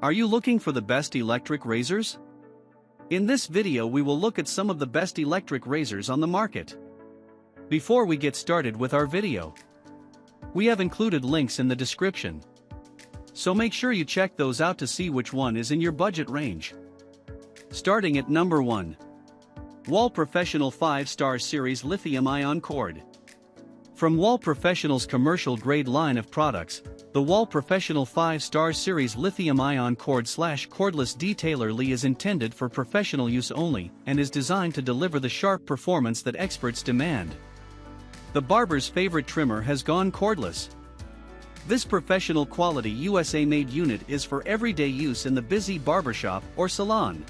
Are you looking for the best electric razors? In this video we will look at some of the best electric razors on the market. Before we get started with our video, we have included links in the description. So make sure you check those out to see which one is in your budget range. Starting at number 1. Wahl Professional 5-Star Series Lithium-Ion Cord. From Wahl Professional's commercial-grade line of products, the Wahl Professional 5-Star Series Lithium-Ion Cord/Cordless Detailer is intended for professional use only and is designed to deliver the sharp performance that experts demand. The barber's favorite trimmer has gone cordless. This professional quality USA-made unit is for everyday use in the busy barbershop or salon.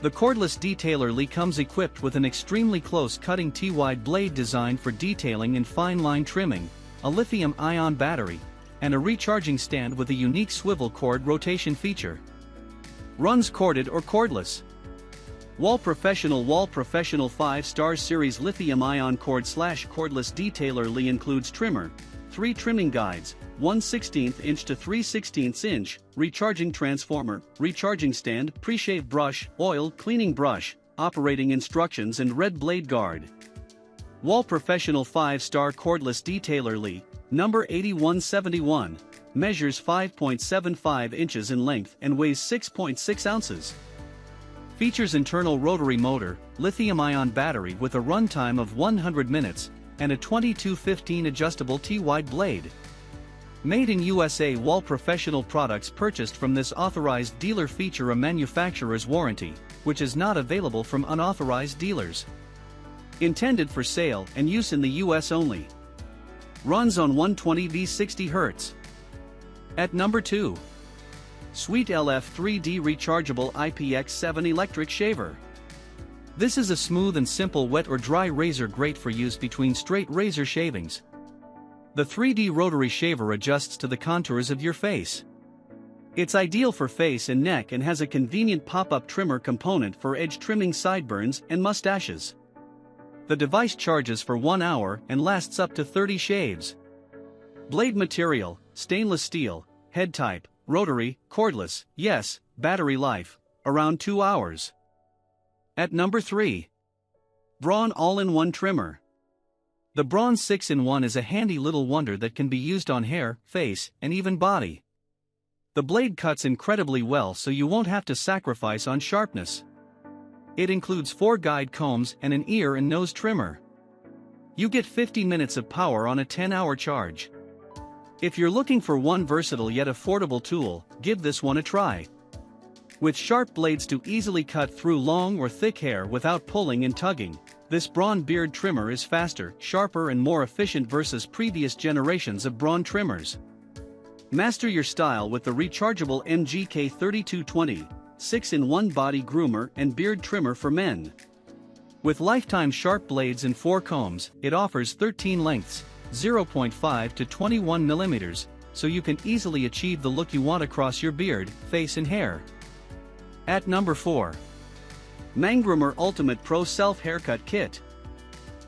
The cordless detailer comes equipped with an extremely close cutting T-wide blade designed for detailing and fine line trimming, a lithium-ion battery, and a recharging stand with a unique swivel cord rotation feature. Runs corded or cordless. Wahl Professional 5-Star Series Lithium-Ion Cord/Cordless Detailer includes trimmer, 3 trimming guides, 1/16 inch to 3/16 inch, recharging transformer, recharging stand, pre-shave brush, oil cleaning brush, operating instructions and red blade guard. Wahl Professional 5-Star Cordless Detailer number 8171, measures 5.75 inches in length and weighs 6.6 ounces. Features internal rotary motor, lithium-ion battery with a runtime of 100 minutes, and a 2215 adjustable T-wide blade. Made in USA. Wahl Professional products purchased from this authorized dealer feature a manufacturer's warranty, which is not available from unauthorized dealers. Intended for sale and use in the US only. Runs on 120 V 60 Hz. At number 2. SweetLF 3D Rechargeable IPX7 Electric Shaver. This is a smooth and simple wet or dry razor great for use between straight razor shavings. The 3D rotary shaver adjusts to the contours of your face. It's ideal for face and neck and has a convenient pop-up trimmer component for edge trimming sideburns and mustaches. The device charges for 1 hour and lasts up to 30 shaves. Blade material, stainless steel, head type, rotary, cordless, yes, battery life, around 2 hours. At number 3. Braun All-in-One Trimmer. The Braun 6-in-1 is a handy little wonder that can be used on hair, face, and even body. The blade cuts incredibly well so you won't have to sacrifice on sharpness. It includes 4 guide combs and an ear and nose trimmer. You get 50 minutes of power on a 10-hour charge. If you're looking for one versatile yet affordable tool, give this one a try. With sharp blades to easily cut through long or thick hair without pulling and tugging, this Braun beard trimmer is faster, sharper and more efficient versus previous generations of Braun trimmers. Master your style with the rechargeable MGK3220, 6-in-1 body groomer and beard trimmer for men. With lifetime sharp blades and 4 combs, it offers 13 lengths, 0.5 to 21 millimeters, so you can easily achieve the look you want across your beard, face and hair. At number 4. MANGROOMER Ultimate Pro Self Haircut Kit.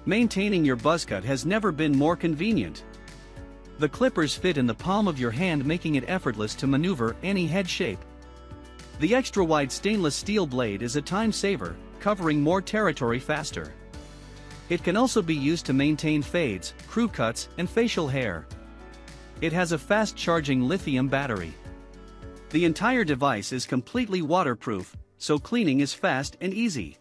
Maintaining your buzzcut has never been more convenient. The clippers fit in the palm of your hand, making it effortless to maneuver any head shape. The extra-wide stainless steel blade is a time saver, covering more territory faster. It can also be used to maintain fades, crew cuts, and facial hair. It has a fast-charging lithium battery. The entire device is completely waterproof, so cleaning is fast and easy.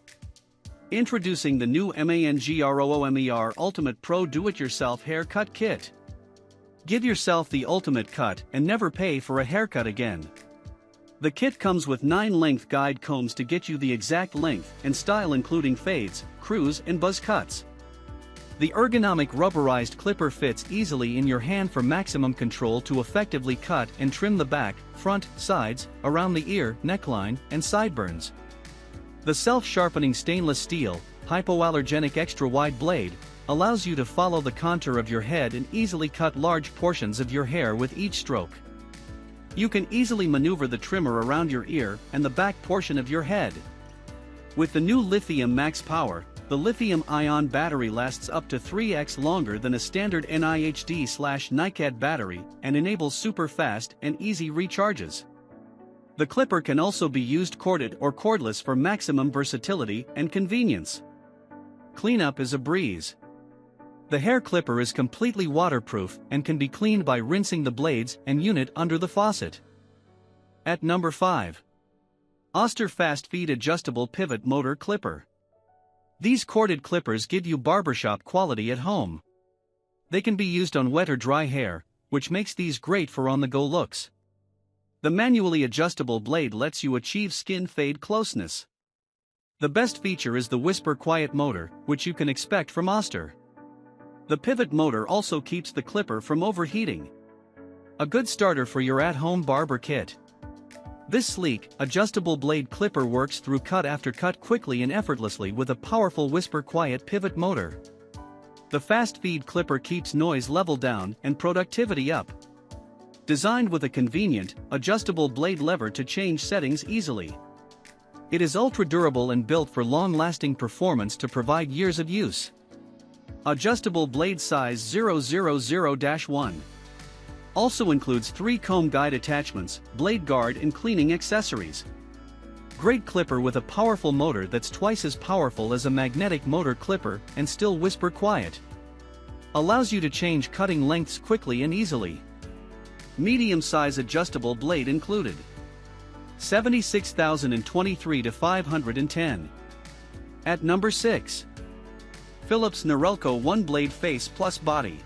Introducing the new MANGROOMER Ultimate Pro Do-It-Yourself Haircut Kit. Give yourself the ultimate cut and never pay for a haircut again. The kit comes with 9 length guide combs to get you the exact length and style, including fades, crews and buzz cuts. The ergonomic rubberized clipper fits easily in your hand for maximum control to effectively cut and trim the back, front, sides, around the ear, neckline, and sideburns. The self-sharpening stainless steel, hypoallergenic extra-wide blade allows you to follow the contour of your head and easily cut large portions of your hair with each stroke. You can easily maneuver the trimmer around your ear and the back portion of your head. With the new Lithium Max Power, the lithium-ion battery lasts up to 3x longer than a standard NIHD/NiCad battery and enables super fast and easy recharges. The clipper can also be used corded or cordless for maximum versatility and convenience. Cleanup is a breeze. The hair clipper is completely waterproof and can be cleaned by rinsing the blades and unit under the faucet. At number 5. Oster Fast Feed Adjustable Pivot Motor Clipper. These corded clippers give you barbershop quality at home. They can be used on wet or dry hair, which makes these great for on-the-go looks. The manually adjustable blade lets you achieve skin fade closeness. The best feature is the whisper quiet motor, which you can expect from Oster. The pivot motor also keeps the clipper from overheating. A good starter for your at-home barber kit. This sleek, adjustable blade clipper works through cut after cut quickly and effortlessly with a powerful whisper quiet pivot motor. The fast feed clipper keeps noise level down and productivity up. Designed with a convenient, adjustable blade lever to change settings easily. It is ultra-durable and built for long-lasting performance to provide years of use. Adjustable blade size 000-1. Also includes 3 comb guide attachments, blade guard and cleaning accessories. Great clipper with a powerful motor that's twice as powerful as a magnetic motor clipper and still whisper quiet. Allows you to change cutting lengths quickly and easily. Medium-size adjustable blade included. 76,023 to 510. At number 6. Philips Norelco OneBlade Face Plus Body.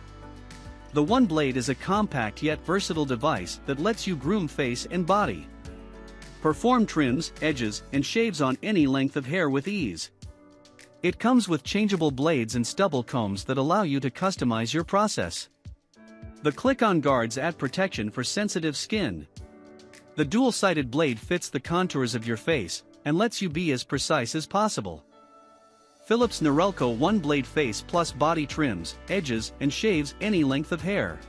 The OneBlade is a compact yet versatile device that lets you groom face and body. Perform trims, edges, and shaves on any length of hair with ease. It comes with changeable blades and stubble combs that allow you to customize your process. The click-on guards add protection for sensitive skin. The dual-sided blade fits the contours of your face and lets you be as precise as possible. Philips Norelco OneBlade Face Plus Body trims, edges, and shaves any length of hair.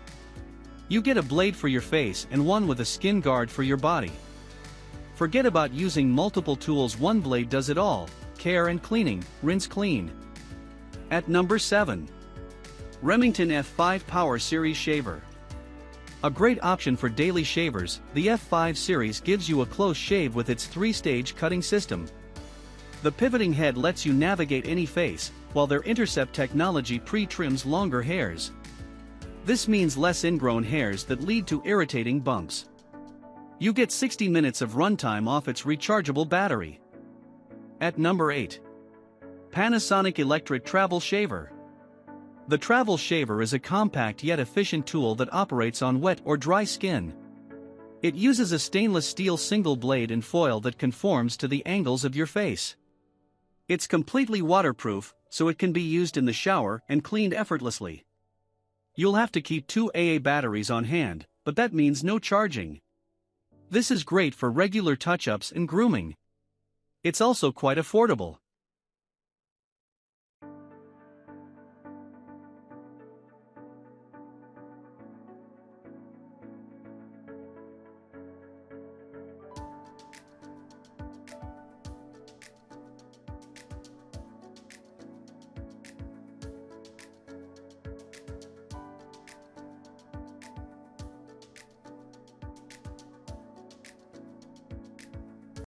You get a blade for your face and one with a skin guard for your body. Forget about using multiple tools, OneBlade does it all: care and cleaning, rinse clean. At number 7. Remington F5 Power Series Shaver. A great option for daily shavers, the F5 series gives you a close shave with its 3-stage cutting system. The pivoting head lets you navigate any face, while their intercept technology pre-trims longer hairs. This means less ingrown hairs that lead to irritating bumps. You get 60 minutes of runtime off its rechargeable battery. At number 8. Panasonic Electric Travel Shaver. The Travel Shaver is a compact yet efficient tool that operates on wet or dry skin. It uses a stainless steel single blade and foil that conforms to the angles of your face. It's completely waterproof, so it can be used in the shower and cleaned effortlessly. You'll have to keep 2 AA batteries on hand, but that means no charging. This is great for regular touch-ups and grooming. It's also quite affordable.